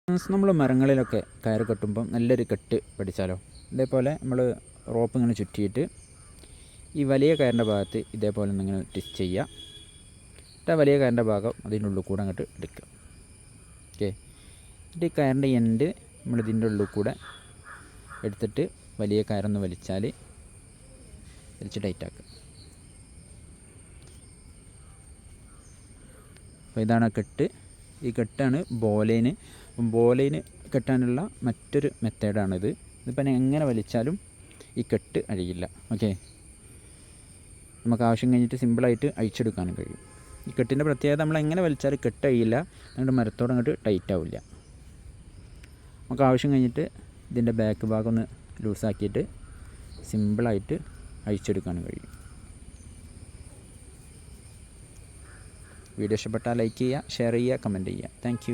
നമ്മൾ മരങ്ങളിലൊക്കെ കയറ് കെട്ടുമ്പം നല്ലൊരു കെട്ട് പഠിച്ചാലോ. ഇതേപോലെ നമ്മൾ റോപ്പ് ഇങ്ങനെ ചുറ്റിയിട്ട് ഈ വലിയ കയറിൻ്റെ ഭാഗത്ത് ഇതേപോലെ ഇങ്ങനെ ട്വിസ്റ്റ് ചെയ്യുക. എന്നിട്ട് വലിയ കയറിൻ്റെ ഭാഗം അതിൻ്റെ ഉള്ളിൽ കൂടെ അങ്ങോട്ട് എടുക്കുക. ഓക്കെ, എന്നിട്ട് ഈ കയറിൻ്റെ എൻഡ് നമ്മൾ ഇതിൻ്റെ ഉള്ളിൽ കൂടെ എടുത്തിട്ട് വലിയ കയറൊന്ന് വലിച്ച് ടൈറ്റാക്കുക. അപ്പോൾ ഇതാണ് കെട്ട്. ഈ കെട്ടാണ് ബോലൈന്. അപ്പം ബോലൈന് കെട്ടാനുള്ള മറ്റൊരു മെത്തേഡാണിത്. ഇതിപ്പോൾ എങ്ങനെ വലിച്ചാലും ഈ കെട്ട് അഴിയില്ല. ഓക്കെ, നമുക്ക് ആവശ്യം കഴിഞ്ഞിട്ട് സിമ്പിളായിട്ട് അഴിച്ചെടുക്കാനും കഴിയും. ഈ കെട്ടിൻ്റെ പ്രത്യേകത നമ്മൾ എങ്ങനെ വലിച്ചാലും കെട്ട് അഴിയില്ല, അങ്ങോട്ട് മരത്തോട് അങ്ങോട്ട് ടൈറ്റ് ആവില്ല. നമുക്ക് ആവശ്യം കഴിഞ്ഞിട്ട് ഇതിൻ്റെ ബാക്ക് ഭാഗം ഒന്ന് ലൂസാക്കിയിട്ട് സിമ്പിളായിട്ട് അഴിച്ചെടുക്കാനും കഴിയും. വീഡിയോ ഇഷ്ടപ്പെട്ടാൽ ലൈക്ക് ചെയ്യുക, ഷെയർ ചെയ്യുക, കമൻറ്റ് ചെയ്യുക. താങ്ക്